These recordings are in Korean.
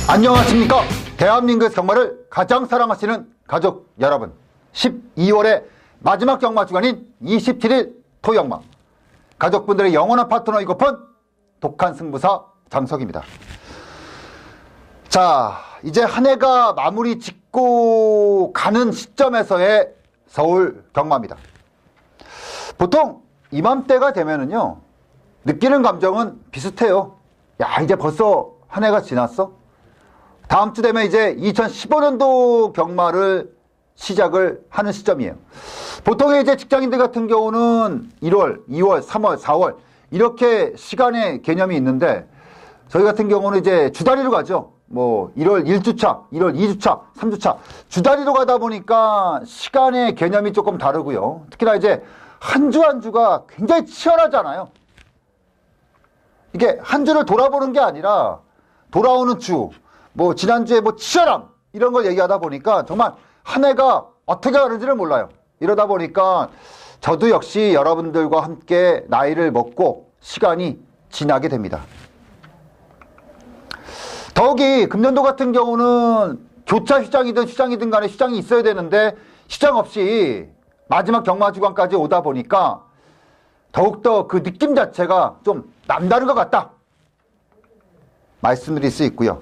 안녕하십니까. 대한민국의 경마를 가장 사랑하시는 가족 여러분, 12월의 마지막 경마 주간인 27일 토경마, 가족분들의 영원한 파트너이고픈 독한 승부사 장석입니다. 자, 이제 한 해가 마무리 짓고 가는 시점에서의 서울 경마입니다. 보통 이맘때가 되면은요, 느끼는 감정은 비슷해요. 야, 이제 벌써 한 해가 지났어? 다음 주 되면 이제 2015년도 경마를 시작을 하는 시점이에요. 보통의 이제 직장인들 같은 경우는 1월, 2월, 3월, 4월 이렇게 시간의 개념이 있는데, 저희 같은 경우는 이제 주단위로 가죠. 뭐 1월 1주차, 1월 2주차, 3주차 주단위로 가다 보니까 시간의 개념이 조금 다르고요. 특히나 이제 한 주 한 주가 굉장히 치열하잖아요. 이게 한 주를 돌아보는 게 아니라 돌아오는 주, 뭐 지난주에 뭐 치열함 이런 걸 얘기하다 보니까 정말 한 해가 어떻게 가는지를 몰라요. 이러다 보니까 저도 역시 여러분들과 함께 나이를 먹고 시간이 지나게 됩니다. 더욱이 금년도 같은 경우는 교차 휴장이든 간에 휴장이 있어야 되는데 휴장 없이 마지막 경마 주간까지 오다 보니까 더욱더 그 느낌 자체가 좀 남다른 것 같다 말씀드릴 수 있고요.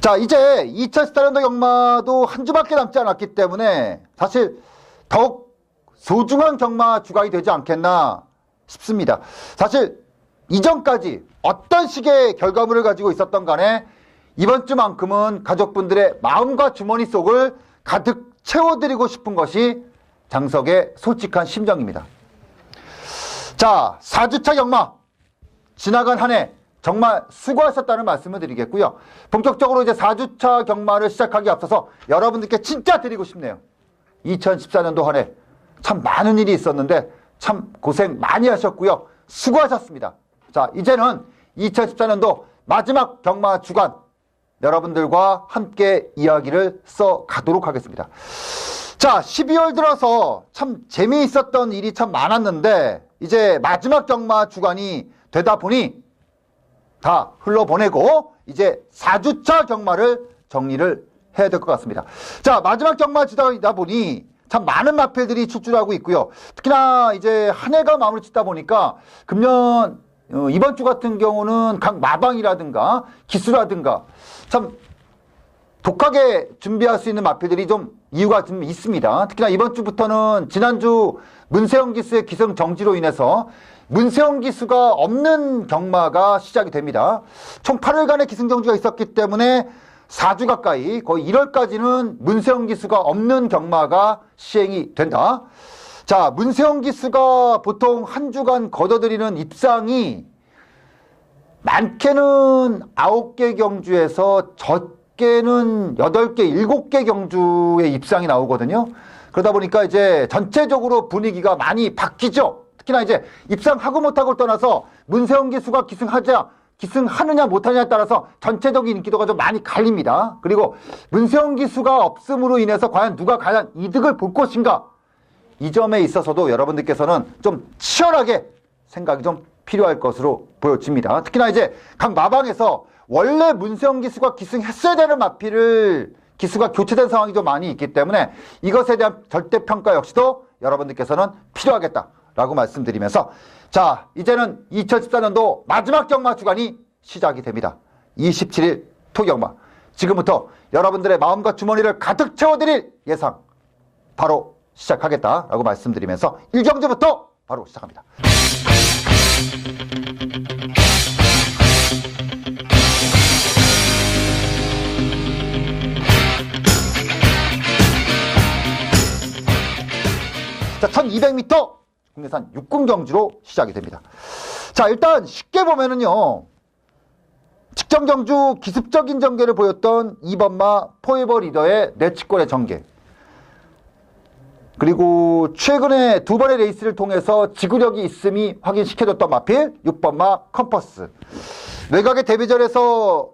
자, 이제 2014년도 경마도 한 주밖에 남지 않았기 때문에 사실 더욱 소중한 경마 주간이 되지 않겠나 싶습니다. 사실 이전까지 어떤 식의 결과물을 가지고 있었던 간에 이번 주만큼은 가족분들의 마음과 주머니 속을 가득 채워드리고 싶은 것이 장석의 솔직한 심정입니다. 자, 4주차 경마 지나간 한 해 정말 수고하셨다는 말씀을 드리겠고요. 본격적으로 이제 4주차 경마를 시작하기 앞서서 여러분들께 진짜 드리고 싶네요. 2014년도 한 해 참 많은 일이 있었는데 참 고생 많이 하셨고요. 수고하셨습니다. 자, 이제는 2014년도 마지막 경마 주간 여러분들과 함께 이야기를 써가도록 하겠습니다. 자, 12월 들어서 참 재미있었던 일이 참 많았는데 이제 마지막 경마 주간이 되다 보니 다 흘러보내고 이제 4주차 경마를 정리를 해야 될 것 같습니다. 자, 마지막 경마 주간이다 보니 참 많은 마필들이 출주하고 있고요. 특히나 이제 한 해가 마무리 짓다 보니까 금년 이번 주 같은 경우는 각 마방이라든가 기수라든가 참 독하게 준비할 수 있는 마필들이 좀 이유가 좀 있습니다. 특히나 이번 주부터는 지난주 문세영 기수의 기승 정지로 인해서 문세영 기수가 없는 경마가 시작이 됩니다. 총 8일간의 기승 정지가 있었기 때문에 4주 가까이 거의 1월까지는 문세영 기수가 없는 경마가 시행이 된다. 자, 문세영 기수가 보통 한 주간 걷어들이는 입상이 많게는 9개 경주에서 적게는 8개, 7개 경주의 입상이 나오거든요. 그러다 보니까 이제 전체적으로 분위기가 많이 바뀌죠. 특히나 이제 입상하고 못하고를 떠나서 문세영 기수가 기승하느냐 못하느냐에 따라서 전체적인 인기도가 좀 많이 갈립니다. 그리고 문세영 기수가 없음으로 인해서 과연 누가 과연 이득을 볼 것인가, 이 점에 있어서도 여러분들께서는 좀 치열하게 생각이 좀 필요할 것으로 보여집니다. 특히나 이제 각 마방에서 원래 문세영 기수가 기승했어야 되는 마필을 기수가 교체된 상황이 좀 많이 있기 때문에 이것에 대한 절대평가 역시도 여러분들께서는 필요하겠다라고 말씀드리면서, 자, 이제는 2014년도 마지막 경마 주간이 시작이 됩니다. 27일 토경마, 지금부터 여러분들의 마음과 주머니를 가득 채워드릴 예상 바로 시작하겠다라고 말씀드리면서 1경주부터 바로 시작합니다. 자, 1200m 국내산 육군경주로 시작이 됩니다. 자, 일단 쉽게 보면은요, 직전 경주 기습적인 전개를 보였던 2번마 포에버 리더의 내치권의 전개, 그리고 최근에 두 번의 레이스를 통해서 지구력이 있음이 확인시켜줬던 마필 6번마 컴퍼스, 외곽의 데뷔전에서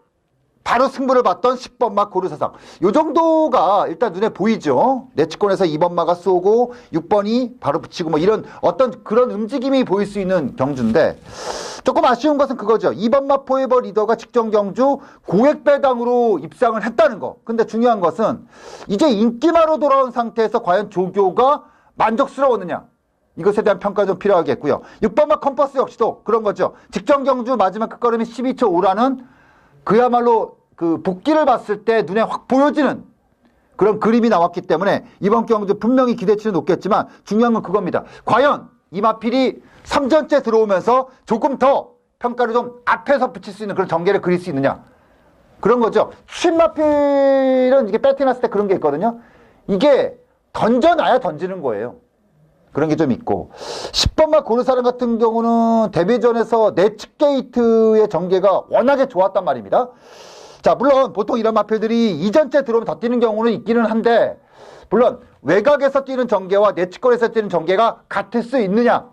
바로 승부를 봤던 10번마 고르사상. 요 정도가 일단 눈에 보이죠. 내치권에서 2번마가 쏘고 6번이 바로 붙이고 뭐 이런 어떤 그런 움직임이 보일 수 있는 경주인데 조금 아쉬운 것은 그거죠. 2번마 포에버 리더가 직전 경주 고액배당으로 입상을 했다는 거. 근데 중요한 것은 이제 인기마로 돌아온 상태에서 과연 조교가 만족스러웠느냐. 이것에 대한 평가 좀 필요하겠고요. 6번마 컴퍼스 역시도 그런 거죠. 직전 경주 마지막 끝걸음이 12초 5라는 그야말로 그 복귀를 봤을 때 눈에 확 보여지는 그런 그림이 나왔기 때문에 이번 경주 분명히 기대치는 높겠지만 중요한 건 그겁니다. 과연 이마필이 3전째 들어오면서 조금 더 평가를 좀 앞에서 붙일 수 있는 그런 전개를 그릴 수 있느냐. 그런 거죠. 쉰마필은 이게 배팅 났을 때 그런 게 있거든요. 이게 던져놔야 던지는 거예요. 그런 게 좀 있고 10번마 고르사람 같은 경우는 데뷔전에서 내측 게이트의 전개가 워낙에 좋았단 말입니다. 자, 물론 보통 이런 마필들이 2전째 들어오면 더 뛰는 경우는 있기는 한데 물론 외곽에서 뛰는 전개와 내측거리에서 뛰는 전개가 같을 수 있느냐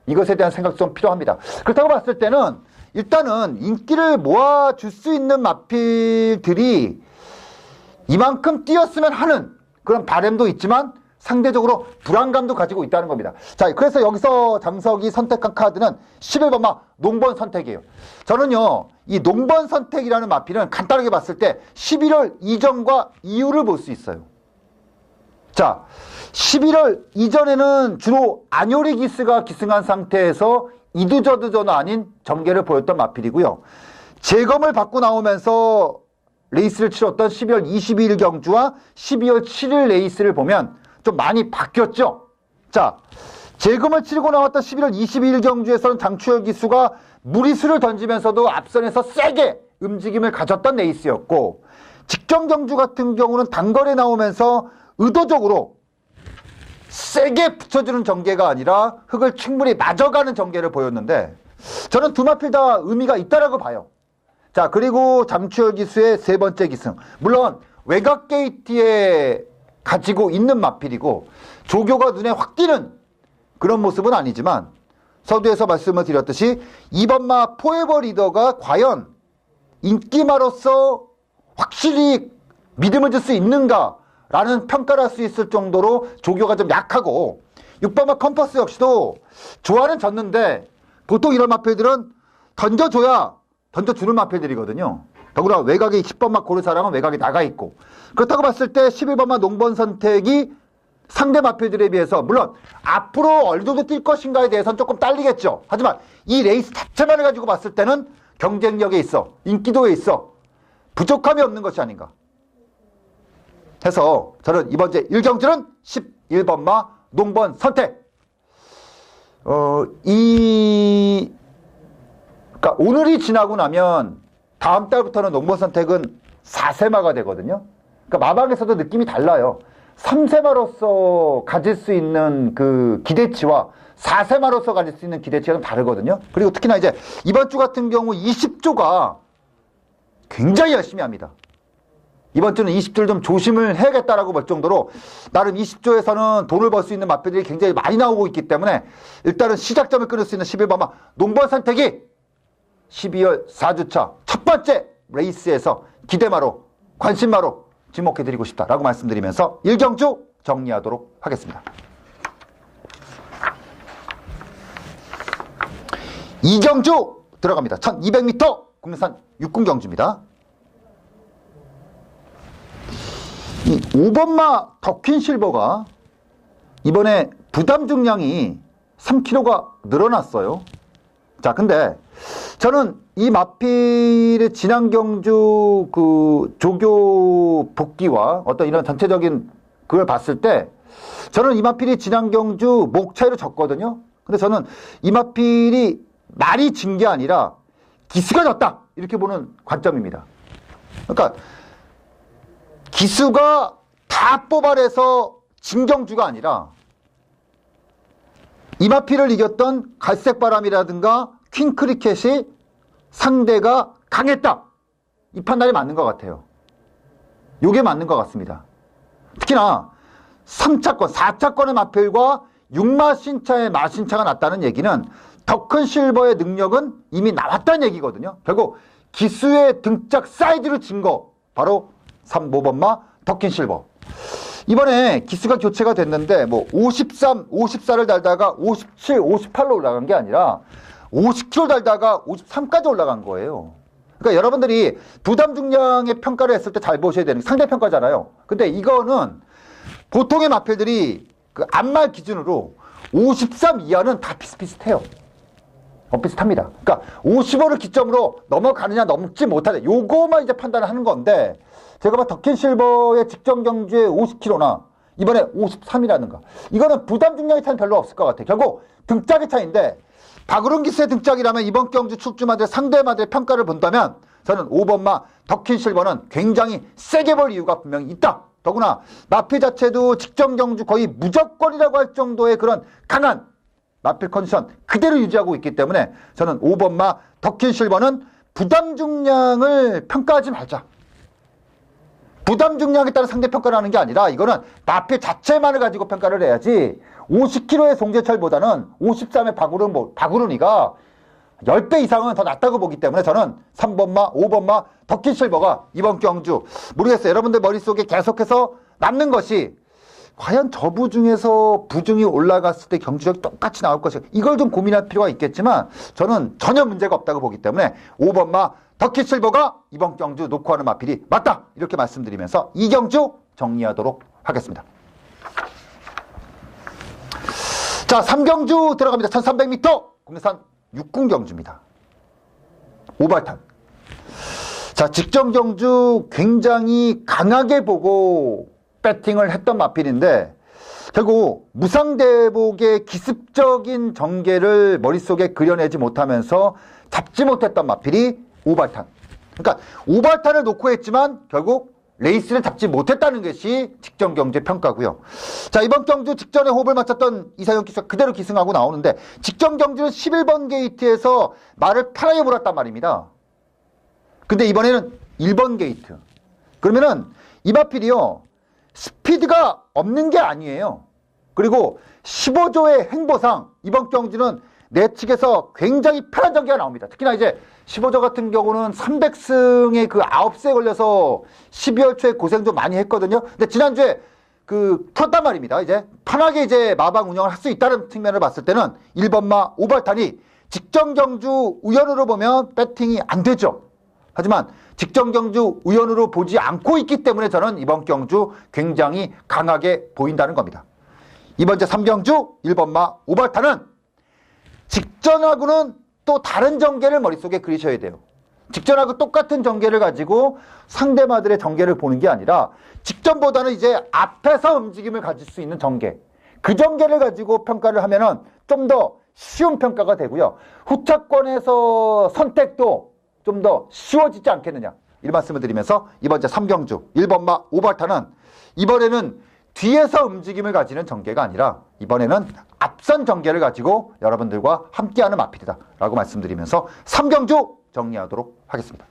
이것에 대한 생각도 좀 필요합니다. 그렇다고 봤을 때는 일단은 인기를 모아줄 수 있는 마필들이 이만큼 뛰었으면 하는 그런 바람도 있지만 상대적으로 불안감도 가지고 있다는 겁니다. 자, 그래서 여기서 장석이 선택한 카드는 11번마 농번 선택이에요. 저는요, 이 농번 선택이라는 마필은 간단하게 봤을 때 11월 이전과 이후를 볼 수 있어요. 자, 11월 이전에는 주로 안요리 기스가 기승한 상태에서 이두저두저는 아닌 전개를 보였던 마필이고요. 재검을 받고 나오면서 레이스를 치렀던 12월 22일 경주와 12월 7일 레이스를 보면 좀 많이 바뀌었죠. 자, 재검을 치르고 나왔던 11월 22일 경주에서는 장추열 기수가 무리수를 던지면서도 앞선에서 세게 움직임을 가졌던 레이스였고 직전 경주 같은 경우는 단거리에 나오면서 의도적으로 세게 붙여주는 전개가 아니라 흙을 충분히 맞아가는 전개를 보였는데 저는 두 마필 다 의미가 있다라고 봐요. 자, 그리고 장추열 기수의 세 번째 기승. 물론 외곽 게이트에 가지고 있는 마필이고 조교가 눈에 확 띄는 그런 모습은 아니지만 서두에서 말씀을 드렸듯이 2번마 포에버 리더가 과연 인기마로서 확실히 믿음을 줄 수 있는가라는 평가를 할 수 있을 정도로 조교가 좀 약하고 6번마 컴퍼스 역시도 좋아는 졌는데 보통 이런 마필들은 던져줘야 던져주는 마필들이거든요. 더구나 외곽에 10번마 고르사랑은 외곽에 나가 있고 그렇다고 봤을 때 11번마 농번 선택이 상대 마필들에 비해서 물론 앞으로 어느 정도 뛸 것인가에 대해서는 조금 딸리겠죠. 하지만 이 레이스 자체만을 가지고 봤을 때는 경쟁력에 있어 인기도에 있어 부족함이 없는 것이 아닌가 해서 저는 이번 제 1경주는 11번마 농번 선택 그러니까 오늘이 지나고 나면 다음 달부터는 농번 선택은 4세마가 되거든요. 그러니까 마방에서도 느낌이 달라요. 3세마로서 가질 수 있는 그 기대치와 4세마로서 가질 수 있는 기대치가 좀 다르거든요. 그리고 특히나 이제 이번 주 같은 경우 20조가 굉장히 열심히 합니다. 이번 주는 20조를 좀 조심을 해야겠다라고 볼 정도로 나름 20조에서는 돈을 벌 수 있는 마필들이 굉장히 많이 나오고 있기 때문에 일단은 시작점을 끊을 수 있는 11번마 농번 선택이 12월 4주차 첫 번째 레이스에서 기대마로 관심마로 지목해드리고 싶다라고 말씀드리면서 1경주 정리하도록 하겠습니다. 2경주 들어갑니다. 1200m 국내산 육군경주입니다. 이 5번마 더퀸 실버가 이번에 부담 중량이 3kg가 늘어났어요. 자, 근데 저는 이 마필의 지난 경주 그 조교 복귀와 어떤 이런 전체적인 그걸 봤을 때 저는 이 마필이 지난 경주 목 차이로 졌거든요. 근데 저는 이 마필이 말이 진 게 아니라 기수가 졌다 이렇게 보는 관점입니다. 그러니까 기수가 다 뽑아내서 진 경주가 아니라 이마필을 이겼던 갈색바람이라든가 퀸크리켓이 상대가 강했다. 이 판단이 맞는 것 같아요. 요게 맞는 것 같습니다. 특히나 3차권, 4차권의 마필과 6마신차의 마신차가 났다는 얘기는 더 큰 실버의 능력은 이미 나왔다는 얘기거든요. 결국 기수의 등짝 사이즈로 진 거 바로 5번마 더킨실버. 이번에 기수가 교체가 됐는데 뭐 53, 54를 달다가 57, 58로 올라간 게 아니라 50kg 달다가 53까지 올라간 거예요. 그러니까 여러분들이 부담 중량의 평가를 했을 때 잘 보셔야 되는 게 상대평가잖아요. 근데 이거는 보통의 마필들이 그 안말 기준으로 53 이하는 다 비슷비슷해요. 비슷합니다. 그러니까 55를 기점으로 넘어가느냐 넘지 못하느냐 요거만 이제 판단을 하는 건데 제가 봐 더킨실버의 직전 경주에 50kg나 이번에 53이라든가 이거는 부담 중량의 차이는 별로 없을 것 같아요. 결국 등짝의 차이인데 박우른 기수의 등짝이라면 이번 경주 출주마들 상대마들의 평가를 본다면 저는 5번마 더킨실버는 굉장히 세게 볼 이유가 분명히 있다. 더구나 마필 자체도 직전 경주 거의 무조건이라고 할 정도의 그런 강한 마필 컨디션 그대로 유지하고 있기 때문에 저는 5번마 더킨실버는 부담 중량을 평가하지 말자. 부담 중량에 따른 상대평가를 하는 게 아니라 이거는 마필 자체만을 가지고 평가를 해야지 50kg의 송재철보다는 53의 박우른이가 10배 이상은 더 낫다고 보기 때문에 저는 3번마, 5번마 더킨실버가 이번 경주 모르겠어요. 여러분들 머릿속에 계속해서 남는 것이 과연 저 부중에서 부중이 올라갔을 때 경주력이 똑같이 나올 것인가 이걸 좀 고민할 필요가 있겠지만 저는 전혀 문제가 없다고 보기 때문에 5번마 더킨실버가 이번 경주 놓고 하는 마필이 맞다 이렇게 말씀드리면서 이 경주 정리하도록 하겠습니다. 자 3경주 들어갑니다. 1300m 국내산 육군경주입니다. 오발탄. 자 직전 경주 굉장히 강하게 보고 배팅을 했던 마필인데 결국 무상대복의 기습적인 전개를 머릿속에 그려내지 못하면서 잡지 못했던 마필이 오발탄. 그러니까 오발탄을 놓고 했지만 결국 레이스를 잡지 못했다는 것이 직전 경주의 평가고요. 자 이번 경주 직전에 호흡을 맞췄던 이상현 기수가 그대로 기승하고 나오는데 직전 경주는 11번 게이트에서 말을 편하게 몰았단 말입니다. 근데 이번에는 1번 게이트. 그러면은 이 마필이요 스피드가 없는 게 아니에요. 그리고 15조의 행보상 이번 경주는 내측에서 굉장히 편한 전개가 나옵니다. 특히나 이제 15조 같은 경우는 300승에 그 9세에 걸려서 12월 초에 고생 좀 많이 했거든요. 근데 지난주에 풀었단 말입니다. 이제 편하게 이제 마방 운영을 할 수 있다는 측면을 봤을 때는 1번마 오발탄이 직전 경주 우연으로 보면 배팅이 안 되죠. 하지만 직전 경주 우연으로 보지 않고 있기 때문에 저는 이번 경주 굉장히 강하게 보인다는 겁니다. 이번 주 3경주 1번마 오발탄은 직전하고는 또 다른 전개를 머릿속에 그리셔야 돼요. 직전하고 똑같은 전개를 가지고 상대마들의 전개를 보는 게 아니라 직전보다는 이제 앞에서 움직임을 가질 수 있는 전개. 그 전개를 가지고 평가를 하면은 좀 더 쉬운 평가가 되고요. 후차권에서 선택도 좀 더 쉬워지지 않겠느냐. 이 말씀을 드리면서 이번 주 3경주 1번마 오발탄은 이번에는 뒤에서 움직임을 가지는 전개가 아니라 이번에는 앞선 전개를 가지고 여러분들과 함께하는 마필이다 라고 말씀드리면서 3경주 정리하도록 하겠습니다.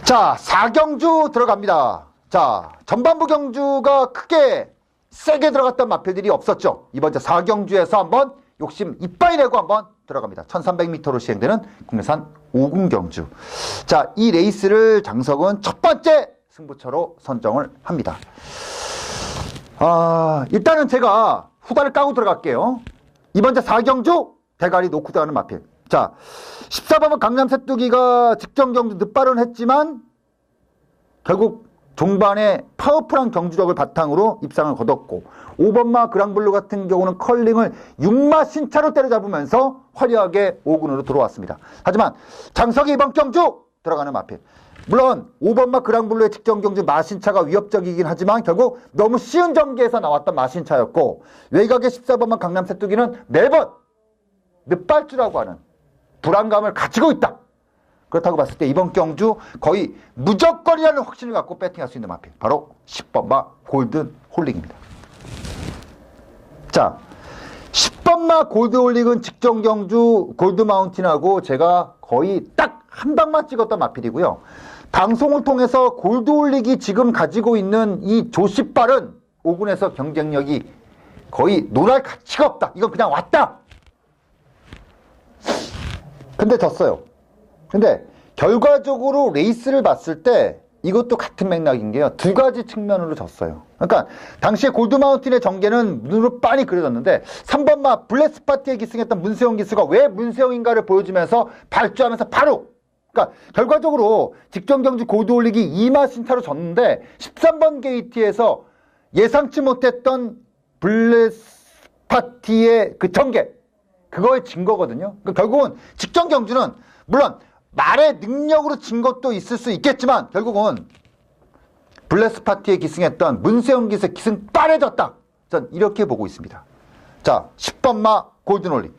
자 4경주 들어갑니다. 자 전반부 경주가 크게 세게 들어갔던 마필들이 없었죠. 이번 주 4경주에서 한번 욕심 이빠이 내고 한번 들어갑니다. 1300m로 시행되는 국내산 5군 경주. 자, 이 레이스를 장석은 첫 번째 승부처로 선정을 합니다. 일단은 제가 후다를 까고 들어갈게요. 이번 주 4경주 대가리 놓고 들어가는 마필. 자, 14번은 강남 새뚜기가 직전 경주 늦발은 했지만 결국 종반에 파워풀한 경주력을 바탕으로 입상을 거뒀고 5번마 그랑블루 같은 경우는 컬링을 6마 신차로 때려잡으면서 화려하게 5군으로 들어왔습니다. 하지만 장석이 이번 경주 들어가는 마필. 물론 5번마 그랑블루의 직전 경주 마신차가 위협적이긴 하지만 결국 너무 쉬운 전개에서 나왔던 마신차였고 외곽의 14번마 강남 새뚜기는 매번 늦발주라고 하는 불안감을 가지고 있다. 그렇다고 봤을 때 이번 경주 거의 무조건이라는 확신을 갖고 배팅할 수 있는 마필. 바로 10번마 골든 홀링입니다. 자, 10번마 골드 홀링은 직전 경주 골드 마운틴하고 제가 거의 딱 한 방만 찍었던 마필이고요. 방송을 통해서 골드 홀릭이 지금 가지고 있는 이 조십발은 5군에서 경쟁력이 거의 논할 가치가 없다. 이건 그냥 왔다. 근데 졌어요. 근데 결과적으로 레이스를 봤을 때 이것도 같은 맥락인 게요. 두 가지 측면으로 졌어요. 그러니까 당시에 골드마운틴의 전개는 눈으로 빤히 그려졌는데 3번 마 블레스파티에 기승했던 문세영 기수가 왜 문세영인가를 보여주면서 발주하면서 바로, 그러니까 결과적으로 직전 경주 골드 올리기 2마 신차로 졌는데 13번 게이트에서 예상치 못했던 블레스파티의 그 전개, 그거에 진 거거든요. 그러니까 결국은 직전 경주는 물론 말의 능력으로 진 것도 있을 수 있겠지만 결국은 블레스파티에 기승했던 문세영 기수의 기승 빠래졌다. 전 이렇게 보고 있습니다. 자, 10번 마 골든올리.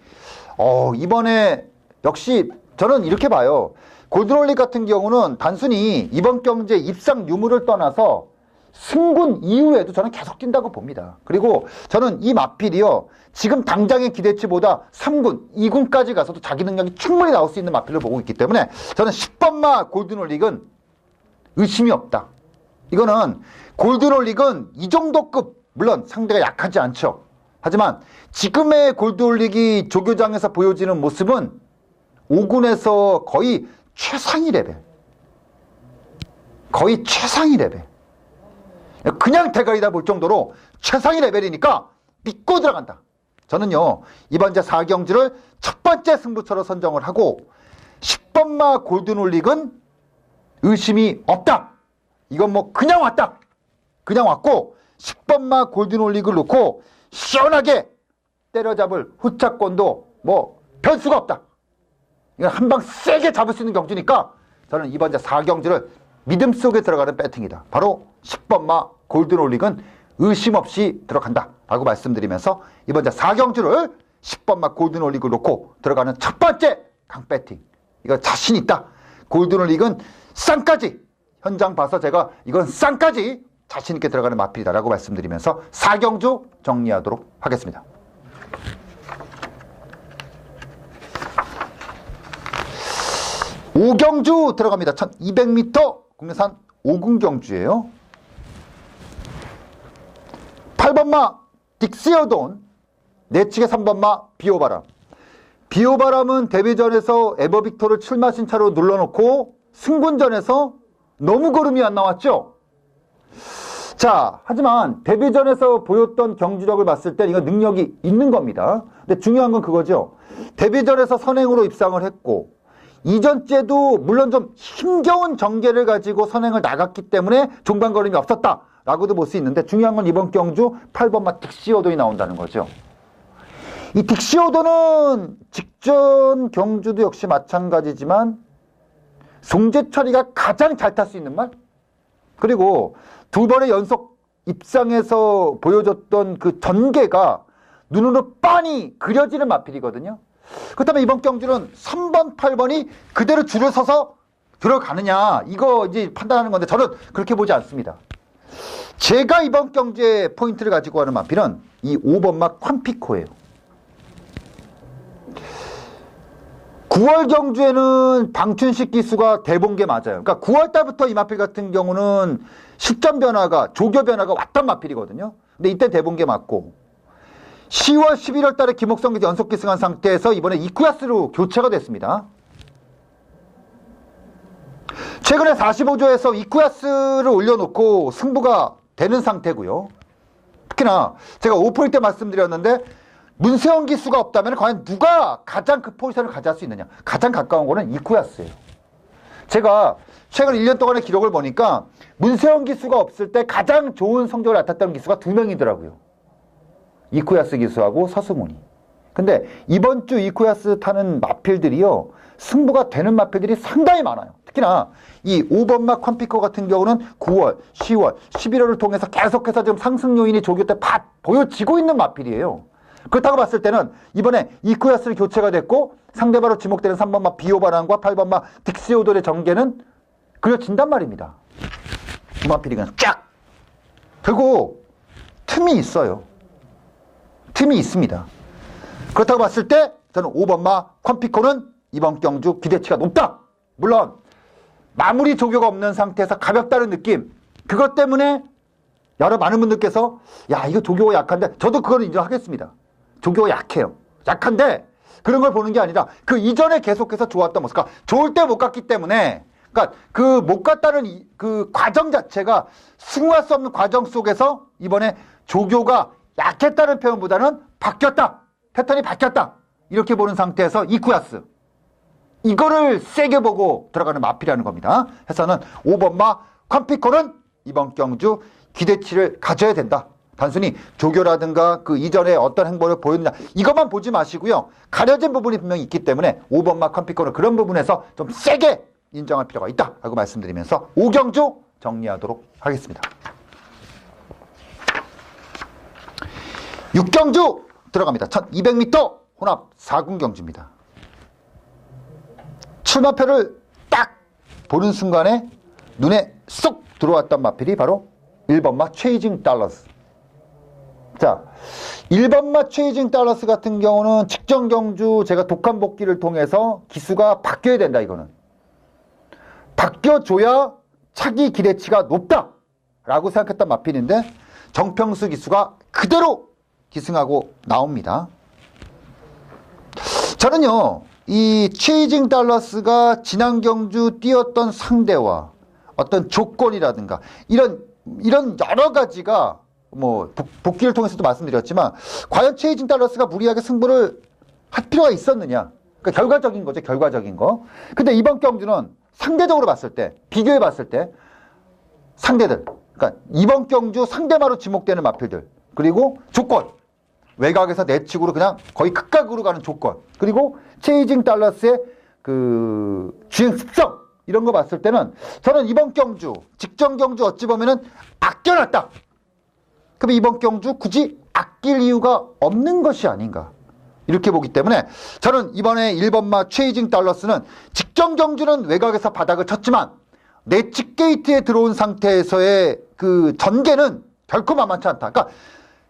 이번에 역시 저는 이렇게 봐요. 골든올리 같은 경우는 단순히 이번 경주의 입상 유무를 떠나서 승군 이후에도 저는 계속 뛴다고 봅니다. 그리고 저는 이 마필이요, 지금 당장의 기대치보다 3군, 2군까지 가서도 자기 능력이 충분히 나올 수 있는 마필을 보고 있기 때문에 저는 10번마 골든올릭은 의심이 없다. 이거는 골든올릭은 이 정도 급, 물론 상대가 약하지 않죠. 하지만 지금의 골든올릭이 조교장에서 보여지는 모습은 5군에서 거의 최상위 레벨, 거의 최상위 레벨, 그냥 대가리다 볼 정도로 최상위 레벨이니까 믿고 들어간다. 저는요, 이번 제 4경주를 첫 번째 승부처로 선정을 하고 10번마 골든올릭은 의심이 없다. 이건 뭐 그냥 왔다. 그냥 왔고 10번마 골든올릭을 놓고 시원하게 때려잡을 후차권도 뭐 변수가 없다. 이건 한 방 세게 잡을 수 있는 경주니까 저는 이번 제 4경주를 믿음 속에 들어가는 배팅이다. 바로 10번마 골든올릭은 의심 없이 들어간다 라고 말씀드리면서 이번 제 4경주를 10번마 골든올릭을 놓고 들어가는 첫 번째 강배팅, 이거 자신 있다. 골든올릭은 쌍까지, 현장 봐서 제가 이건 쌍까지 자신 있게 들어가는 마필이다 라고 말씀드리면서 4경주 정리하도록 하겠습니다. 오경주 들어갑니다. 1200m 국내산 5군 경주예요. 8번마 딕시어돈, 내측의 3번마 비오바람. 비오바람은 데뷔전에서 에버빅토를 7마 신차로 눌러놓고 승군전에서 너무 걸음이 안 나왔죠. 자, 하지만 데뷔전에서 보였던 경주력을 봤을 때 이건 능력이 있는 겁니다. 근데 중요한 건 그거죠. 데뷔전에서 선행으로 입상을 했고 이전째도 물론 좀 힘겨운 전개를 가지고 선행을 나갔기 때문에 종반 걸음이 없었다 라고도 볼 수 있는데, 중요한 건 이번 경주 8번마 딕시오돈이 나온다는 거죠. 이 딕시오돈은 직전 경주도 역시 마찬가지지만 송재철이가 가장 잘 탈 수 있는 말, 그리고 두 번의 연속 입상에서 보여줬던 그 전개가 눈으로 빤히 그려지는 마필이거든요. 그렇다면 이번 경주는 3번, 8번이 그대로 줄을 서서 들어가느냐, 이거 이제 판단하는 건데 저는 그렇게 보지 않습니다. 제가 이번 경주에 포인트를 가지고 가는 마필은 이 5번마 콴피코예요. 9월 경주에는 방춘식 기수가 대본 게 맞아요. 그러니까 9월 달부터 이 마필 같은 경우는 실전 변화가, 조교 변화가 왔던 마필이거든요. 근데 이때 대본 게 맞고 10월, 11월 달에 김옥성 기수 연속 기승한 상태에서 이번에 이쿠야스로 교체가 됐습니다. 최근에 45조에서 이쿠야스를 올려놓고 승부가 되는 상태고요. 특히나 제가 오프닝 때 말씀드렸는데 문세영 기수가 없다면 과연 누가 가장 그 포지션을 가져갈 수 있느냐. 가장 가까운 거는 이쿠야스예요. 제가 최근 1년 동안의 기록을 보니까 문세영 기수가 없을 때 가장 좋은 성적을 나탔던 기수가 2명이더라고요. 이쿠야스 기수하고 서승훈이. 근데 이번 주 이쿠야스 타는 마필들이요, 승부가 되는 마필들이 상당히 많아요. 특히나 이 5번마 콴피코 같은 경우는 9월, 10월, 11월을 통해서 계속해서 지금 상승 요인이 조교 때 보여지고 있는 마필이에요. 그렇다고 봤을 때는 이번에 이쿠야스를 교체가 됐고 상대바로 지목되는 3번마 비오바란과 8번마 딕시오돌의 전개는 그려진단 말입니다. 두 마필이 그냥 쫙! 결국 틈이 있어요. 틈이 있습니다. 그렇다고 봤을 때 저는 5번마 콴피코는 이번 경주 기대치가 높다. 물론 마무리 조교가 없는 상태에서 가볍다는 느낌, 그것 때문에 많은 분들께서 야, 이거 조교가 약한데, 저도 그거는 인정하겠습니다. 조교가 약해요. 약한데 그런 걸 보는 게 아니라 그 이전에 계속해서 좋았던 모습. 그러니까 좋을 때 못 갔기 때문에 그러니까 그 못 갔다는 그 과정 자체가 승화할 수 없는 과정 속에서 이번에 조교가 약했다는 표현보다는 바뀌었다. 패턴이 바뀌었다. 이렇게 보는 상태에서 이쿠야스. 이거를 세게 보고 들어가는 마필이라는 겁니다. 해서는 5번마 컴피콜은 이번 경주 기대치를 가져야 된다. 단순히 조교라든가 그 이전에 어떤 행보를 보였느냐 이것만 보지 마시고요. 가려진 부분이 분명히 있기 때문에 5번마 컴피콜은 그런 부분에서 좀 세게 인정할 필요가 있다 라고 말씀드리면서 5경주 정리하도록 하겠습니다. 6경주 들어갑니다. 1200m 혼합 4군 경주입니다. 출마표를 딱 보는 순간에 눈에 쏙 들어왔던 마필이 바로 1번마 최이징 달러스. 자, 1번마 최이징 달러스 같은 경우는 직전 경주 제가 독한 복귀를 통해서 기수가 바뀌어야 된다. 이거는 바뀌어줘야 차기 기대치가 높다 라고 생각했던 마필인데 정평수 기수가 그대로 기승하고 나옵니다. 저는요 이 최이징 달러스가 지난 경주 뛰었던 상대와 어떤 조건이라든가 이런 여러 가지가 뭐 복귀를 통해서도 말씀드렸지만 과연 최이징 달러스가 무리하게 승부를 할 필요가 있었느냐. 그러니까 결과적인 거죠. 결과적인 거. 근데 이번 경주는 상대적으로 봤을 때 비교해 봤을 때 상대들 그러니까 이번 경주 상대마로 지목되는 마필들 그리고 조건 외곽에서 내측으로 그냥 거의 극각으로 가는 조건 그리고 최이징 달러스의 그 주행 습성 이런 거 봤을 때는 저는 이번 경주 직전 경주 어찌 보면은 아껴놨다. 그럼 이번 경주 굳이 아낄 이유가 없는 것이 아닌가 이렇게 보기 때문에 저는 이번에 1번마 최이징 달러스는 직전 경주는 외곽에서 바닥을 쳤지만 내측 게이트에 들어온 상태에서의 그 전개는 결코 만만치 않다. 그러니까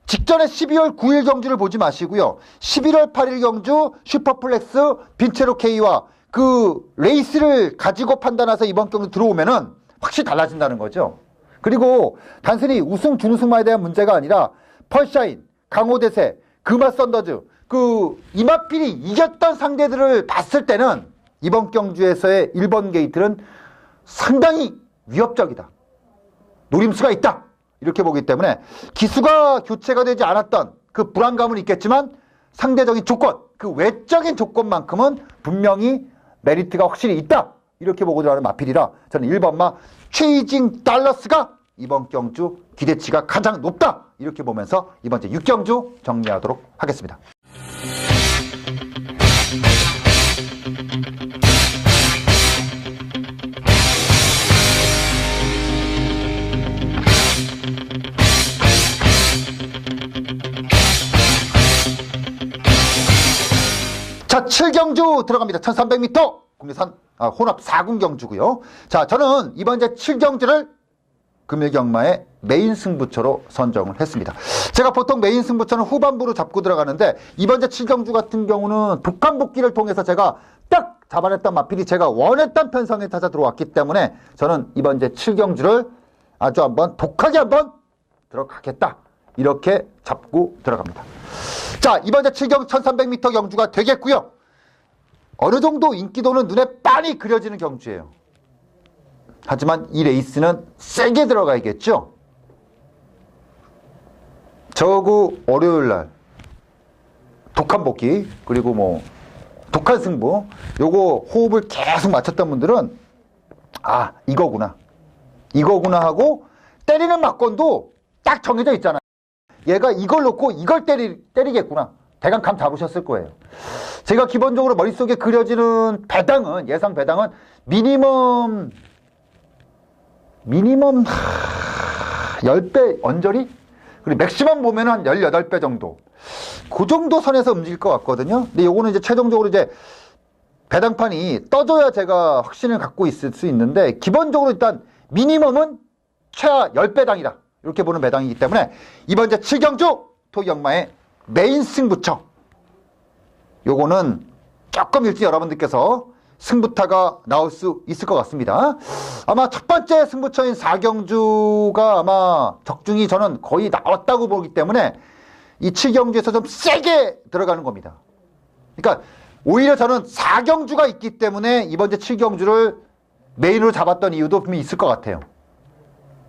직전에 12월 9일 경주를 보지 마시고요. 11월 8일 경주 슈퍼플렉스 빈체로 K와 그 레이스를 가지고 판단해서 이번 경주 들어오면은 확실히 달라진다는 거죠. 그리고 단순히 우승 준우승만에 대한 문제가 아니라 펄샤인, 강호대세, 금화 썬더즈 그 이마필이 이겼던 상대들을 봤을 때는 이번 경주에서의 1번 게이트는 상당히 위협적이다. 노림수가 있다. 이렇게 보기 때문에 기수가 교체가 되지 않았던 그 불안감은 있겠지만 상대적인 조건, 그 외적인 조건만큼은 분명히 메리트가 확실히 있다. 이렇게 보고 들어가는 마필이라 저는 1번마 최이징 달러스가 이번 경주 기대치가 가장 높다. 이렇게 보면서 이번 주 6경주 정리하도록 하겠습니다. 자, 7경주 들어갑니다. 1300m 국내산 혼합 4군 경주고요. 자, 저는 이번 이제 7경주를 금일경마의 메인 승부처로 선정을 했습니다. 제가 보통 메인 승부처는 후반부로 잡고 들어가는데 이번 이제 7경주 같은 경우는 독한 복귀를 통해서 제가 딱 잡아냈던 마필이 제가 원했던 편성에 타자 들어왔기 때문에 저는 이번 이제 7경주를 아주 한번 독하게 한번 들어가겠다. 이렇게 잡고 들어갑니다. 자, 이번 이제 7경주 1300m 경주가 되겠고요. 어느 정도 인기도는 눈에 빤히 그려지는 경주예요. 하지만 이 레이스는 세게 들어가야겠죠. 저구 월요일날 독한 복귀 그리고 뭐 독한 승부 요거 호흡을 계속 맞췄던 분들은 아 이거구나 하고 때리는 막건도 딱 정해져 있잖아요. 얘가 이걸 놓고 이걸 때리겠구나. 대강 감 잡으셨을 거예요. 제가 기본적으로 머릿속에 그려지는 배당은 예상 배당은 미니멈 10배 언저리? 그리고 맥시멈 보면 한 18배 정도. 그 정도 선에서 움직일 것 같거든요. 근데 요거는 이제 최종적으로 이제 배당판이 떠줘야 제가 확신을 갖고 있을 수 있는데 기본적으로 일단 미니멈은 최하 10배당이다. 이렇게 보는 배당이기 때문에 이번 이제 7경주 토기역마의 메인 승부처. 요거는 조금 일찍 여러분들께서 승부타가 나올 수 있을 것 같습니다. 아마 첫 번째 승부처인 4경주가 아마 적중이 저는 거의 나왔다고 보기 때문에 이 7경주에서 좀 세게 들어가는 겁니다. 그러니까 오히려 저는 4경주가 있기 때문에 이번 주 7경주를 메인으로 잡았던 이유도 분명히 있을 것 같아요.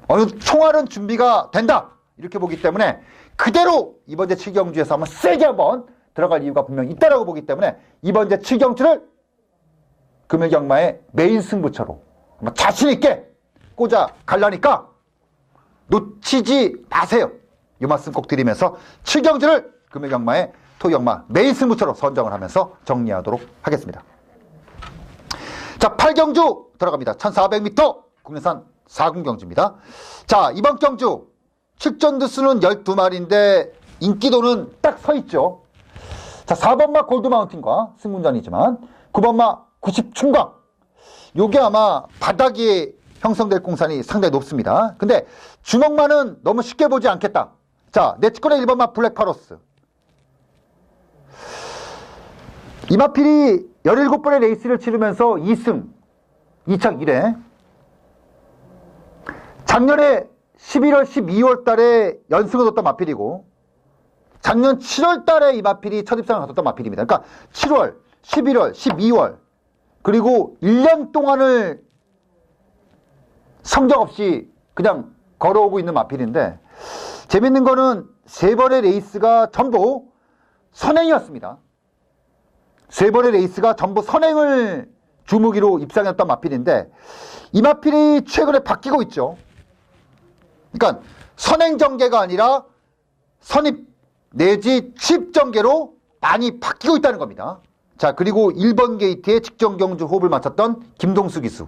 어느 총알은 준비가 된다 이렇게 보기 때문에 그대로 이번 주 7경주에서 한번 세게 한번 들어갈 이유가 분명히 있다라고 보기 때문에 이번 주 7경주를 금일경마의 메인 승부처로 자신 있게 꽂아 갈라니까 놓치지 마세요. 이 말씀 꼭 드리면서 7경주를 금일경마의 토경마 메인 승부처로 선정을 하면서 정리하도록 하겠습니다. 자, 8경주 들어갑니다. 1400m 국내산 4군경주입니다. 자, 이번 경주 출전 수는 12마리인데 인기도는 딱 서 있죠. 자, 4번마 골드마운틴과 승군전이지만 9번마 90충광 요게 아마 바닥에 형성될 공산이 상당히 높습니다. 근데 주먹만은 너무 쉽게 보지 않겠다. 자, 내치권의 1번마 블랙파로스 이마필이 17번의 레이스를 치르면서 2승 2착 1회 작년에 11월 12월 달에 연승을 얻었던 마필이고 작년 7월 달에 이 마필이 첫 입상을 거뒀던 마필입니다. 그러니까 7월, 11월, 12월 그리고 1년 동안을 성적 없이 그냥 걸어오고 있는 마필인데 재밌는 거는 3번의 레이스가 전부 선행이었습니다. 3번의 레이스가 전부 선행을 주무기로 입상했던 마필인데 이 마필이 최근에 바뀌고 있죠. 그러니까 선행 전개가 아니라 선입 내지 취입 전개로 많이 바뀌고 있다는 겁니다. 자, 그리고 1번 게이트에 직전 경주 호흡을 마쳤던 김동수 기수.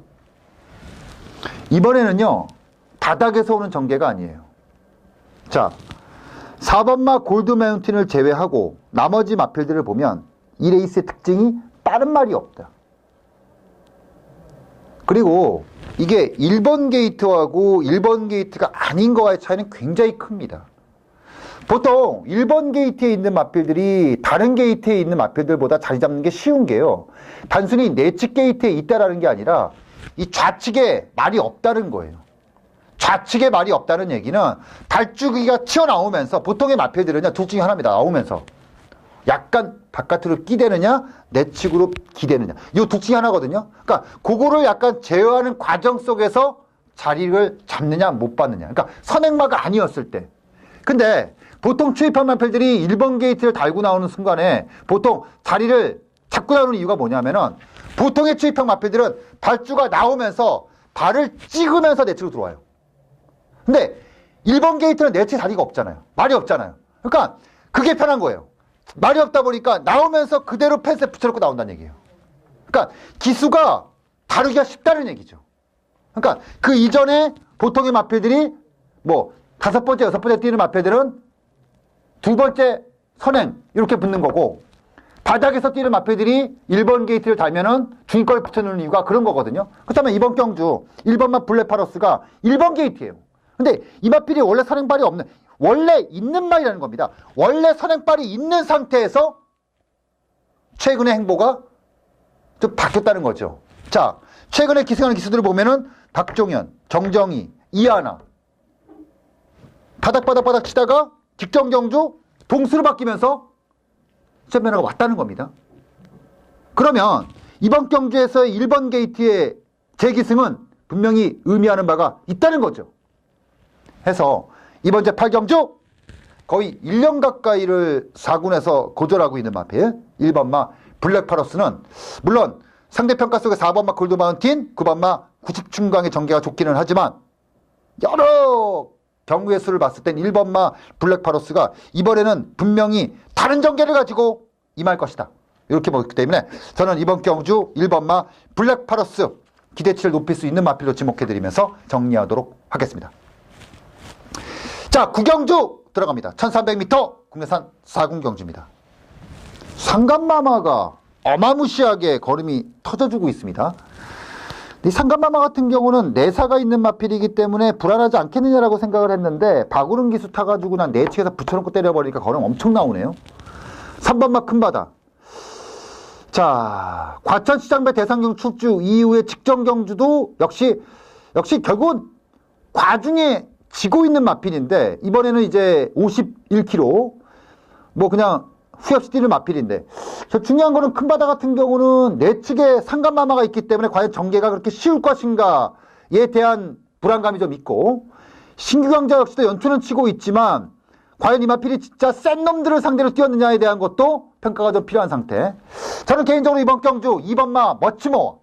이번에는요, 바닥에서 오는 전개가 아니에요. 자, 4번마 골드마운틴을 제외하고 나머지 마필들을 보면 이 레이스의 특징이 빠른 말이 없다. 그리고 이게 1번 게이트하고 1번 게이트가 아닌 거와의 차이는 굉장히 큽니다. 보통 1번 게이트에 있는 마필들이 다른 게이트에 있는 마필들보다 자리 잡는 게 쉬운 게요. 단순히 내측 게이트에 있다라는 게 아니라 이 좌측에 말이 없다는 거예요. 좌측에 말이 없다는 얘기는 발주기가 튀어나오면서 보통의 마필들은요, 둘 중에 하나입니다. 나오면서 약간 바깥으로 끼대느냐 내측으로 기대느냐 이 둘 중에 하나거든요. 그러니까 그거를 약간 제어하는 과정 속에서 자리를 잡느냐 못 받느냐. 그러니까 선행마가 아니었을 때. 근데 보통 추입한 마필들이 1번 게이트를 달고 나오는 순간에 보통 자리를 잡고 나오는 이유가 뭐냐면은 보통의 추입형 마필들은 발주가 나오면서 발을 찍으면서 내측으로 들어와요. 근데 1번 게이트는 내측 자리가 없잖아요. 말이 없잖아요. 그러니까 그게 편한 거예요. 말이 없다 보니까 나오면서 그대로 펜스에 붙여놓고 나온다는 얘기예요. 그러니까 기수가 다루기가 쉽다는 얘기죠. 그러니까 그 이전에 보통의 마필들이 뭐 5번째, 6번째 뛰는 마필들은 2번째 선행 이렇게 붙는 거고 바닥에서 뛰는 마필들이 1번 게이트를 달면은 중위권에 붙여놓는 이유가 그런 거거든요. 그렇다면 이번 경주 1번마 블랙파로스가 1번 게이트예요. 근데 이 마필이 원래 선행발이 없는 원래 있는 말이라는 겁니다. 원래 선행발이 있는 상태에서 최근의 행보가 좀 바뀌었다는 거죠. 자, 최근에 기승하는 기수들을 보면은 박종현, 정정희, 이하나 바닥 치다가 직전 경주 동수로 바뀌면서 챔피언가 왔다는 겁니다. 그러면 이번 경주에서의 1번 게이트의 재기승은 분명히 의미하는 바가 있다는 거죠. 해서 이번 제 8경주 거의 1년 가까이를 4군에서 고졸하고 있는 마필 1번마 블랙파로스는 물론 상대평가 속에 4번마 골드마운틴, 9번마 90충광의 전개가 좋기는 하지만 여러 경우의 수를 봤을 땐 1번마 블랙파로스가 이번에는 분명히 다른 전개를 가지고 임할 것이다. 이렇게 보기 때문에 저는 이번 경주 1번마 블랙파로스 기대치를 높일 수 있는 마필로 지목해드리면서 정리하도록 하겠습니다. 자, 9경주 들어갑니다. 1300m 국내산 4군 경주입니다. 상간마마가 어마무시하게 걸음이 터져주고 있습니다. 이 상간마마 같은 경우는 내사가 있는 마필이기 때문에 불안하지 않겠느냐라고 생각을 했는데 박우릉 기수 타가지고 난 내측에서 붙여놓고 때려버리니까 걸음 엄청 나오네요. 3번마 큰바다. 자, 과천시장배 대상경 출주 이후의 직전 경주도 역시 결국은 과중에 지고 있는 마필인데 이번에는 이제 51kg 뭐 그냥 후회 없이 뛰는 마필인데, 저 중요한 거는 큰 바다 같은 경우는 내측에 상간마마가 있기 때문에 과연 전개가 그렇게 쉬울 것인가에 대한 불안감이 좀 있고, 신규강자 역시도 연투는 치고 있지만 과연 이 마필이 진짜 센 놈들을 상대로 뛰었느냐에 대한 것도 평가가 좀 필요한 상태. 저는 개인적으로 이번 경주 2번마 멋지모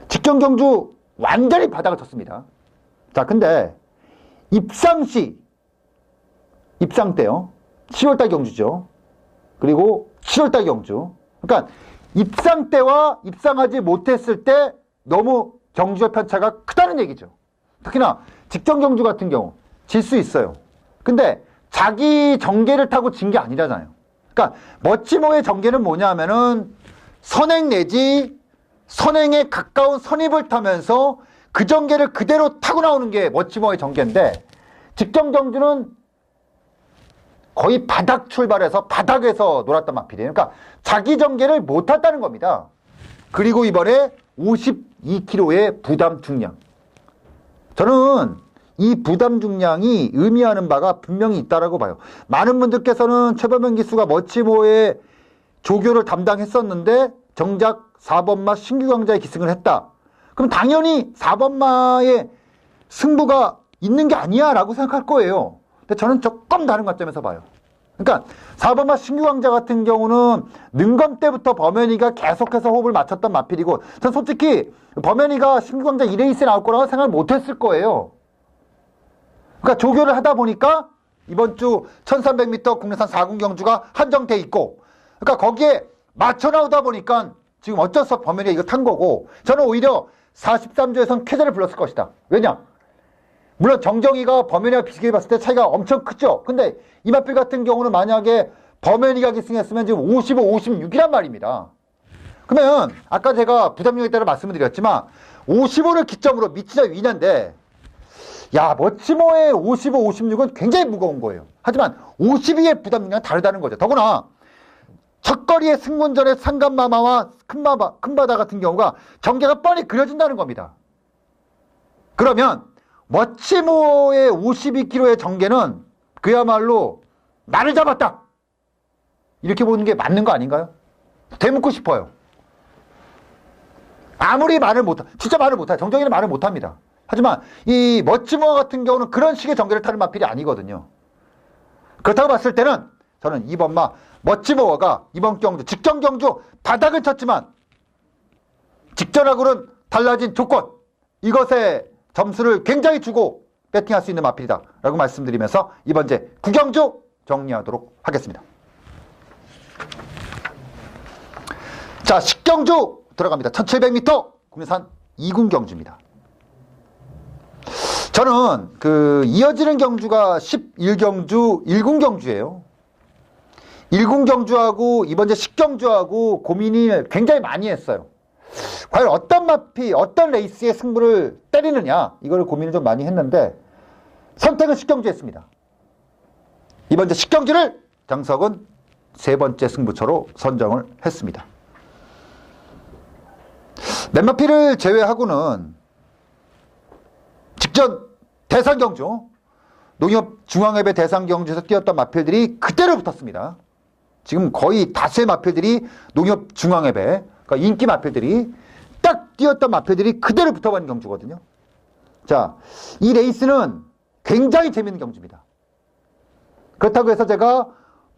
직전 경주 완전히 바닥을 쳤습니다. 자, 근데 입상 때요. 7월달 경주죠. 그리고 7월달 경주. 그러니까 입상 때와 입상하지 못했을 때 너무 경주의 편차가 크다는 얘기죠. 특히나 직전 경주 같은 경우 질 수 있어요. 근데 자기 전개를 타고 진 게 아니라잖아요. 그러니까 멋지모의 전개는 뭐냐 하면은 선행 내지 선행에 가까운 선입을 타면서 그 전개를 그대로 타고 나오는 게 멋지모의 전개인데, 직전 경주는 거의 바닥 출발해서 바닥에서 놀았단 마필이에요. 그러니까 자기 전개를 못 탔다는 겁니다. 그리고 이번에 52kg의 부담 중량. 저는 이 부담 중량이 의미하는 바가 분명히 있다라고 봐요. 많은 분들께서는 최범현 기수가 멋지모의 조교를 담당했었는데 정작 4번마 신규강자에 기승을 했다. 그럼 당연히 4번마의 승부가 있는 게 아니야 라고 생각할 거예요. 근데 저는 조금 다른 관점에서 봐요. 그러니까 4번마 신규강자 같은 경우는 능검 때부터 범현이가 계속해서 호흡을 맞췄던 마필이고, 전 솔직히 범현이가 신규강자 2레이스에 나올 거라고 생각을 못했을 거예요. 그러니까 조교를 하다 보니까 이번 주 1300m 국내산 4군 경주가 한정돼 있고, 그러니까 거기에 맞춰 나오다 보니까 지금 어쩔 수 없이 범현이가 이거 탄 거고, 저는 오히려 43조에선 쾌재를 불렀을 것이다. 왜냐? 물론 정정이가 범현이와 비교해 봤을 때 차이가 엄청 크죠. 근데 이마필 같은 경우는 만약에 범현이가 기승했으면 지금 55, 56이란 말입니다. 그러면 아까 제가 부담력에 따라 말씀을 드렸지만 55를 기점으로 미치자 위인한데, 야, 멋지모의 55, 56은 굉장히 무거운 거예요. 하지만 52의 부담력은 다르다는 거죠. 더구나 첫거리의 승문전의 상간마마와 큰바다 같은 경우가 전개가 뻔히 그려진다는 겁니다. 그러면 멋지모의 52kg의 전개는 그야말로 나를 잡았다, 이렇게 보는 게 맞는 거 아닌가요? 되묻고 싶어요. 아무리 말을 진짜 말을 못해요. 정정이는 말을 못합니다. 하지만 이 멋지모와 같은 경우는 그런 식의 전개를 타는 마필이 아니거든요. 그렇다고 봤을 때는 저는 2번마 멋지모가 이번 경주, 직전 경주 바닥을 쳤지만 직전하고는 달라진 조건, 이것에 점수를 굉장히 주고 배팅할 수 있는 마필이다 라고 말씀드리면서 이번 제 9경주 정리하도록 하겠습니다. 자, 10경주 들어갑니다. 1700m 국내산 2군 경주입니다. 저는 이어지는 경주가 11경주 1군 경주예요. 1군 경주하고 이번 제 10경주하고 고민이 굉장히 많이 했어요. 과연 어떤 마피, 어떤 레이스의 승부를 때리느냐, 이걸 고민을 좀 많이 했는데 선택은 10경주 했습니다. 이번 제 10경주를 장석은 세 번째 승부처로 선정을 했습니다. 맨마피를 제외하고는 직전 대상경주, 농협중앙협의 대상경주에서 뛰었던 마필들이 그대로 붙었습니다. 지금 거의 다수의 마필들이 농협중앙협에, 그러니까 인기 마필들이 딱 뛰었던 마필들이 그대로 붙어버린 경주거든요. 자, 이 레이스는 굉장히 재밌는 경주입니다. 그렇다고 해서 제가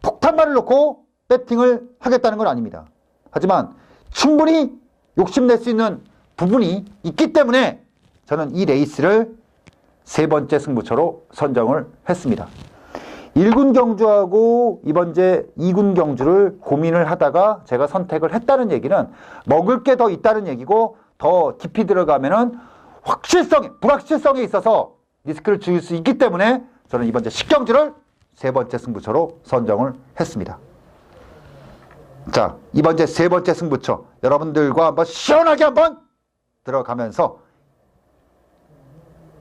폭탄말을 놓고 배팅을 하겠다는 건 아닙니다. 하지만 충분히 욕심낼 수 있는 부분이 있기 때문에 저는 이 레이스를 세 번째 승부처로 선정을 했습니다. 1군 경주하고 이번 제 2군 경주를 고민을 하다가 제가 선택을 했다는 얘기는 먹을 게 더 있다는 얘기고, 더 깊이 들어가면은 불확실성에 있어서 리스크를 줄일 수 있기 때문에 저는 이번 제 10경주를 세 번째 승부처로 선정을 했습니다. 자, 이번 제 세 번째 승부처 여러분들과 한번 시원하게 한번 들어가면서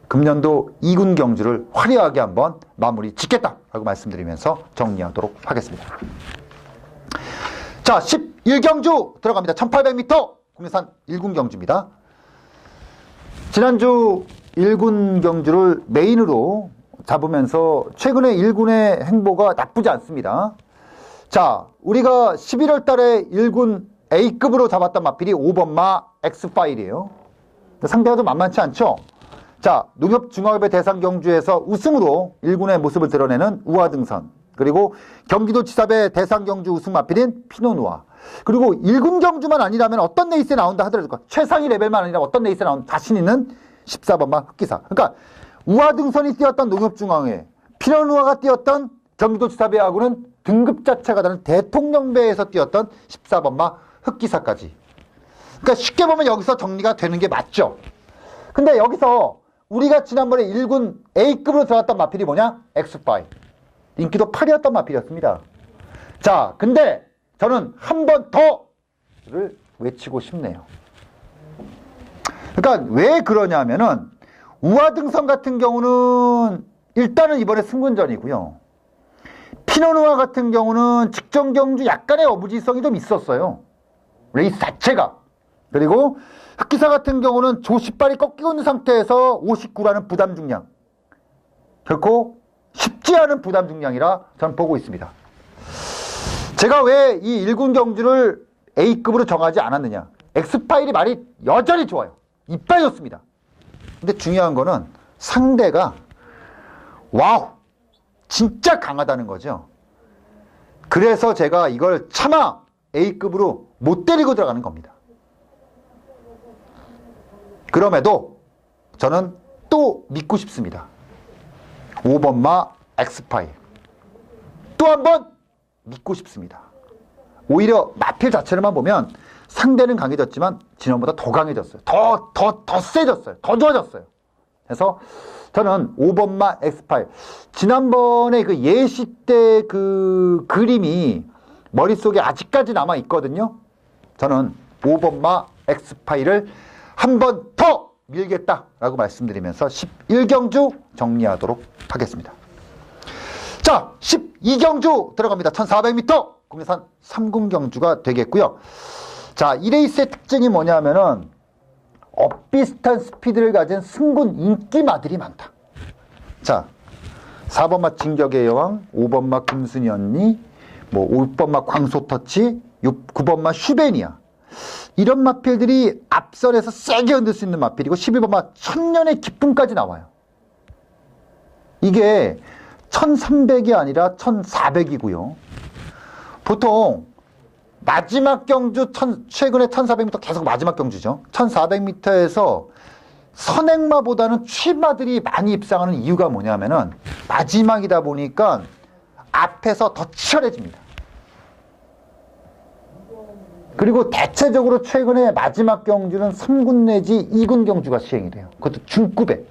금년도 2군 경주를 화려하게 한번 마무리 짓겠다라고 말씀드리면서 정리하도록 하겠습니다. 자, 11경주 들어갑니다. 1800m 국내산 1군 경주입니다. 지난주 1군 경주를 메인으로 잡으면서 최근에 1군의 행보가 나쁘지 않습니다. 자, 우리가 11월 달에 1군 A급으로 잡았던 마필이 5번마 X파일이에요. 상대가 좀 만만치 않죠? 자, 농협중앙협회 대상 경주에서 우승으로 1군의 모습을 드러내는 우아등선, 그리고 경기도지사배 대상 경주 우승 마필인 피노누아, 그리고 1군 경주만 아니라면 어떤 레이스에 나온다 하더라도 최상위 레벨만 아니라 어떤 레이스에 나온 자신 있는 14번마 흑기사. 그러니까 우아등선이 뛰었던 농협중앙회, 피노누아가 뛰었던 경기도지사배하고는 등급 자체가 다른 대통령배에서 뛰었던 14번마 흑기사까지. 그러니까 쉽게 보면 여기서 정리가 되는 게 맞죠. 근데 여기서 우리가 지난번에 1군 A급으로 들어갔던 마필이 뭐냐? 엑스파이. 인기도 8이었던 마필이었습니다. 자, 근데 저는 한 번 더를 외치고 싶네요. 그러니까 왜 그러냐면은 우아등선 같은 경우는 일단은 이번에 승군전이고요. 피노누아 같은 경우는 직전 경주 약간의 어부지성이 좀 있었어요. 레이스 자체가. 그리고 흑기사 같은 경우는 조시발이 꺾이고 있는 상태에서 59라는 부담 중량. 결코 쉽지 않은 부담 중량이라 저는 보고 있습니다. 제가 왜 이 1군 경주를 A급으로 정하지 않았느냐. 엑스파일이 말이 여전히 좋아요. 이빨 좋습니다. 근데 중요한 거는 상대가 와우 진짜 강하다는 거죠. 그래서 제가 이걸 차마 A급으로 못 데리고 들어가는 겁니다. 그럼에도 저는 또 믿고 싶습니다. 5번마 엑스파일. 또 한 번 믿고 싶습니다. 오히려 마필 자체를만 보면 상대는 강해졌지만 지난보다 더 강해졌어요. 더 세졌어요. 더 좋아졌어요. 그래서 저는 5번마 엑스파일. 지난번에 그 예시 때 그 그림이 머릿속에 아직까지 남아 있거든요. 저는 5번마 엑스파일을 한 번 더 밀겠다라고 말씀드리면서 11경주 정리하도록 하겠습니다. 자, 12경주 들어갑니다. 1400m 국내산 3군 경주가 되겠고요. 자, 이 레이스의 특징이 뭐냐면은 엇비슷한 스피드를 가진 승군 인기마들이 많다. 자, 4번마 진격의 여왕, 5번마 금순이 언니, 5번마 광소터치, 9번마 슈베니아. 이런 마필들이 앞선에서 세게 흔들 수 있는 마필이고 12번마 천년의 기쁨까지 나와요. 이게 1300이 아니라 1400이고요. 보통 마지막 경주 최근에 1400m 계속 마지막 경주죠. 1400m에서 선행마보다는 취마들이 많이 입상하는 이유가 뭐냐면은 마지막이다 보니까 앞에서 더 치열해집니다. 그리고 대체적으로 최근에 마지막 경주는 3군 내지 2군 경주가 시행이 돼요. 그것도 중급에.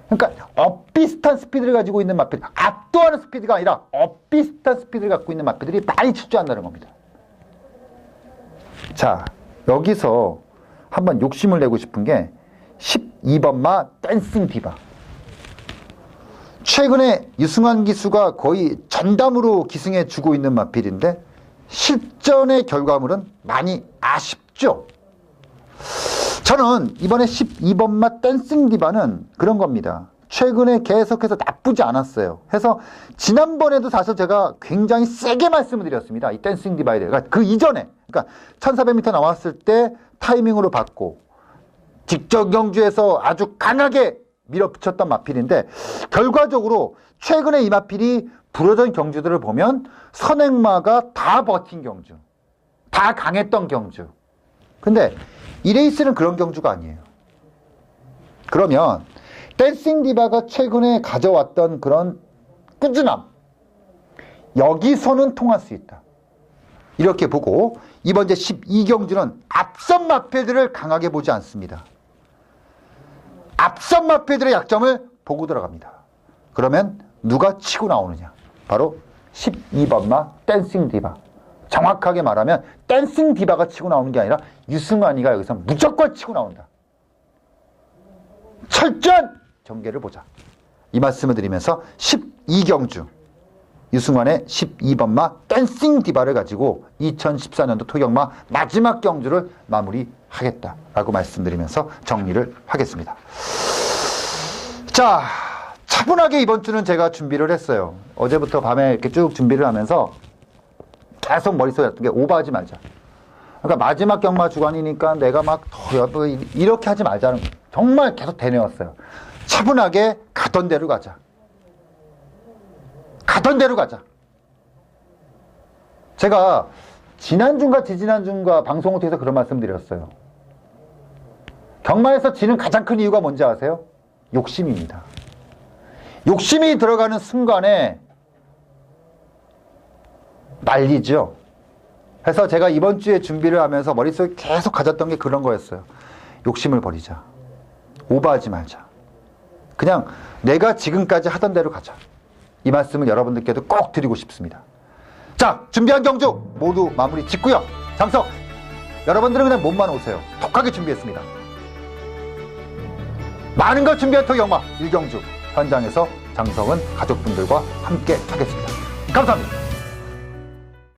그러니까 엇비슷한 스피드를 가지고 있는 마필, 압도하는 스피드가 아니라 엇비슷한 스피드를 갖고 있는 마필들이 많이 출전한다는 겁니다. 자, 여기서 한번 욕심을 내고 싶은 게 12번마 댄싱 디바. 최근에 유승환 기수가 거의 전담으로 기승해 주고 있는 마필인데 실전의 결과물은 많이 아쉽죠. 저는 이번에 12번마 댄싱 디바는 그런 겁니다. 최근에 계속해서 나쁘지 않았어요. 해서 지난번에도 사실 제가 굉장히 세게 말씀을 드렸습니다. 이 댄싱 디바에 대해. 그 이전에, 그러니까 1400m 나왔을 때 타이밍으로 받고 직전 경주에서 아주 강하게 밀어붙였던 마필인데 결과적으로 최근에 이 마필이 불어전 경주들을 보면 선행마가 다 버틴 경주, 다 강했던 경주. 근데 이 레이스는 그런 경주가 아니에요. 그러면 댄싱 디바가 최근에 가져왔던 그런 꾸준함, 여기서는 통할 수 있다. 이렇게 보고 이번 제 12경주는 앞선 마필들을 강하게 보지 않습니다. 앞선 마필들의 약점을 보고 들어갑니다. 그러면 누가 치고 나오느냐? 바로 12번마 댄싱 디바. 정확하게 말하면 댄싱 디바가 치고 나오는 게 아니라 유승환이가 여기서 무조건 치고 나온다. 철저한 경계를 보자. 이 말씀을 드리면서 12경주 유승환의 12번마 댄싱 디바를 가지고 2014년도 토경마 마지막 경주를 마무리하겠다라고 말씀드리면서 정리를 하겠습니다. 자, 차분하게 이번 주는 제가 준비를 했어요. 어제부터 밤에 이렇게 쭉 준비를 하면서 계속 머릿속에 였던 게 오버하지 말자. 그러니까 마지막 경마 주간이니까 내가 막 더 이렇게 하지 말자는 정말 계속 되뇌었어요. 차분하게 가던 대로 가자. 가던 대로 가자. 제가 지난주인가 지지난주인가 방송을 통해서 그런 말씀 드렸어요. 경마에서 지는 가장 큰 이유가 뭔지 아세요? 욕심입니다. 욕심이 들어가는 순간에 말리죠. 그래서 제가 이번 주에 준비를 하면서 머릿속에 계속 가졌던 게 그런 거였어요. 욕심을 버리자. 오버하지 말자. 그냥 내가 지금까지 하던 대로 가자. 이 말씀을 여러분들께도 꼭 드리고 싶습니다. 자, 준비한 경주 모두 마무리 짓고요. 장석, 여러분들은 그냥 몸만 오세요. 독하게 준비했습니다. 많은 걸 준비한 토경마 1경주 현장에서 장석은 가족분들과 함께 하겠습니다. 감사합니다.